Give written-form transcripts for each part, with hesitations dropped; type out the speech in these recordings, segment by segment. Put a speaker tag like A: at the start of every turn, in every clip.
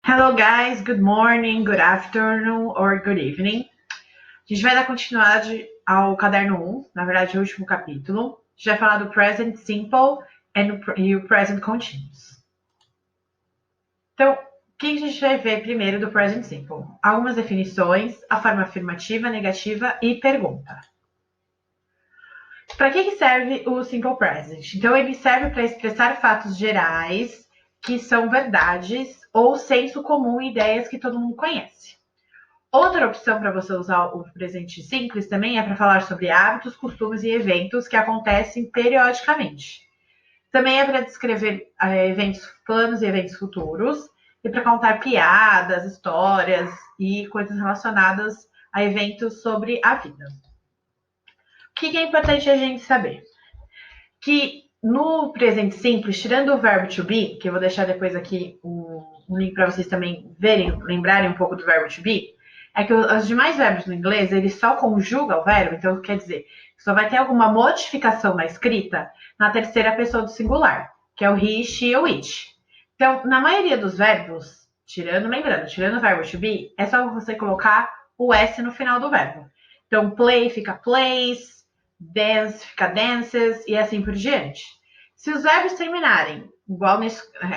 A: Hello guys, good morning, good afternoon or good evening. A gente vai dar continuidade ao caderno 1, na verdade o último capítulo. A gente vai falar do present simple e o present continuous. Então, o que a gente vai ver primeiro do present simple? Algumas definições, a forma afirmativa, negativa e pergunta. Para que serve o simple present? Então, ele serve para expressar fatos gerais que são verdades ou senso comum e ideias que todo mundo conhece. Outra opção para você usar o presente simples também é para falar sobre hábitos, costumes e eventos que acontecem periodicamente. Também é para descrever eventos, planos e eventos futuros e para contar piadas, histórias e coisas relacionadas a eventos sobre a vida. O que é importante a gente saber? Que no presente simples, tirando o verbo to be, que eu vou deixar depois aqui um link para vocês também verem, lembrarem um pouco do verbo to be, é que os demais verbos no inglês, ele só conjuga o verbo, então quer dizer, só vai ter alguma modificação na escrita na terceira pessoa do singular, que é o he, she ou it. Então, na maioria dos verbos, tirando o verbo to be, é só você colocar o S no final do verbo. Então, play fica plays, dance fica dances e assim por diante. Se os verbos terminarem, igual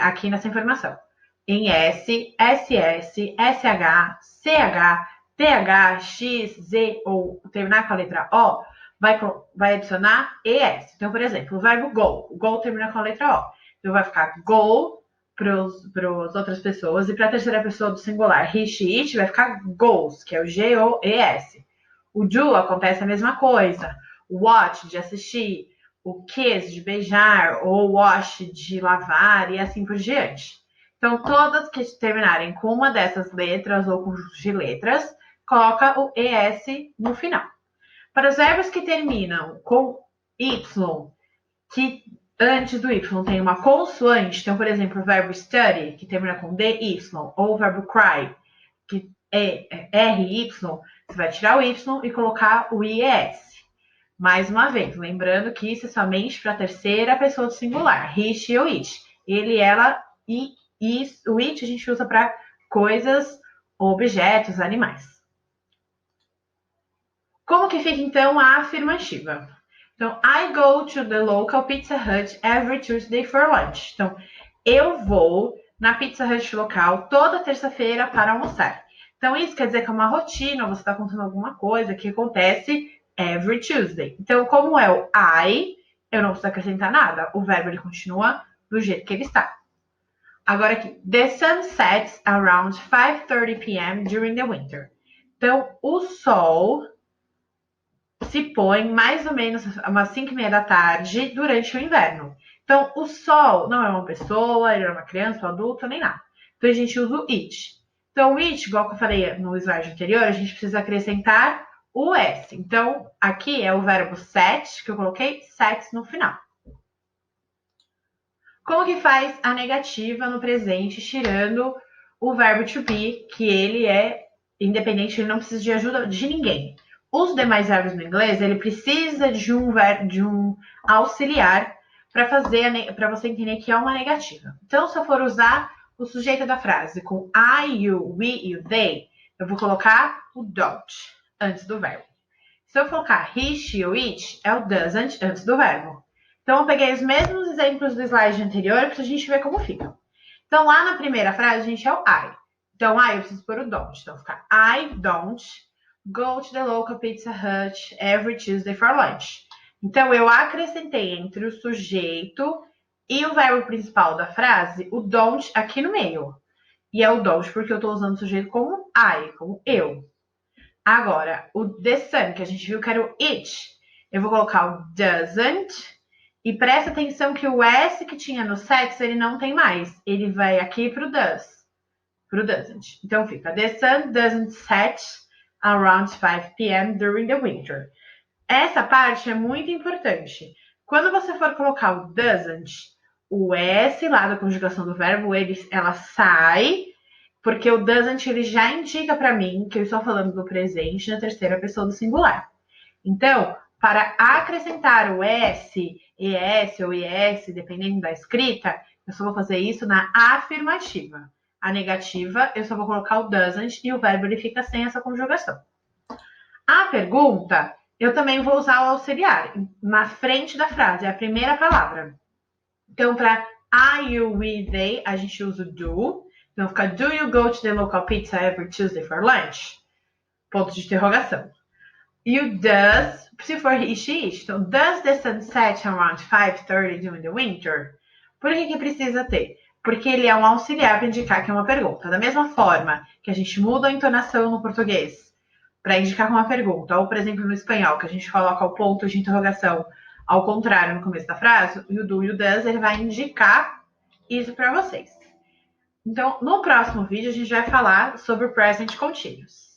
A: aqui nessa informação, em S, SS, SH, CH, TH, X, Z ou terminar com a letra O, vai adicionar ES. Então, por exemplo, o verbo go. O go termina com a letra O. Então, vai ficar go para as outras pessoas. E para a terceira pessoa do singular, he, she, it, vai ficar goes, que é o G-O-E-S. O do acontece a mesma coisa. O watch, de assistir. O kiss, de beijar. Ou wash, de lavar. E assim por diante. Então, todas que terminarem com uma dessas letras ou conjuntos de letras, coloca o ES no final. Para os verbos que terminam com Y, que antes do Y tem uma consoante, então, por exemplo, o verbo study, que termina com DY, ou o verbo cry, que é RY, você vai tirar o Y e colocar o IES. Mais uma vez, lembrando que isso é somente para a terceira pessoa do singular, he, she ou it. Ele, ela e o it a gente usa para coisas, objetos, animais. Como que fica então a afirmativa? Então, I go to the local Pizza Hut every Tuesday for lunch. Então, eu vou na Pizza Hut local toda terça-feira para almoçar. Então, isso quer dizer que é uma rotina, você está contando alguma coisa que acontece every Tuesday. Então, como é o I, eu não preciso acrescentar nada. O verbo ele continua do jeito que ele está. Agora aqui, the sun sets around 5:30 p.m. during the winter. Então, o sol se põe mais ou menos umas 5:30 da tarde durante o inverno. Então, o sol não é uma pessoa, ele não é uma criança, um adulto, nem nada. Então, a gente usa o it. Então, o it, igual que eu falei no slide anterior, a gente precisa acrescentar o S. Então, aqui é o verbo set, que eu coloquei set no final. Como que faz a negativa no presente, tirando o verbo to be, que ele é independente, ele não precisa de ajuda de ninguém. Os demais verbos no inglês, ele precisa de um auxiliar para você entender que é uma negativa. Então, se eu for usar o sujeito da frase com I, you, we e o they, eu vou colocar o don't antes do verbo. Se eu colocar he, she ou it, é o doesn't antes do verbo. Então, eu peguei os mesmos exemplos do slide anterior para a gente ver como fica. Então, lá na primeira frase, a gente é o I. Então, I eu preciso pôr o don't. Então, fica I don't go to the local Pizza Hut every Tuesday for lunch. Então, eu acrescentei entre o sujeito e o verbo principal da frase o don't aqui no meio. E é o don't porque eu estou usando o sujeito como I, como eu. Agora, o the sun, que a gente viu que era o it, eu vou colocar o doesn't. E presta atenção que o S que tinha no sets, ele não tem mais. Ele vai aqui pro does. Pro doesn't. Então fica, the sun doesn't set around 5 p.m. during the winter. Essa parte é muito importante. Quando você for colocar o doesn't, o S lá da conjugação do verbo, ela sai, porque o doesn't ele já indica para mim que eu estou falando do presente na terceira pessoa do singular. Então, para acrescentar o S, ES ou ES, dependendo da escrita, eu só vou fazer isso na afirmativa. a negativa, eu só vou colocar o doesn't e o verbo ele fica sem essa conjugação. A pergunta, eu também vou usar o auxiliar na frente da frase, é a primeira palavra. Então, para are you, we, they, a gente usa o do. Então, fica do you go to the local pizza every Tuesday for lunch? Ponto de interrogação. E o does, se for he, she, it. Então, does the sun set around 5:30 during the winter? Por que precisa ter? Porque ele é um auxiliar para indicar que é uma pergunta. Da mesma forma que a gente muda a entonação no português para indicar uma pergunta, ou, por exemplo, no espanhol, que a gente coloca o ponto de interrogação ao contrário no começo da frase, o do e o does, ele vai indicar isso para vocês. Então, no próximo vídeo, a gente vai falar sobre o present continuous.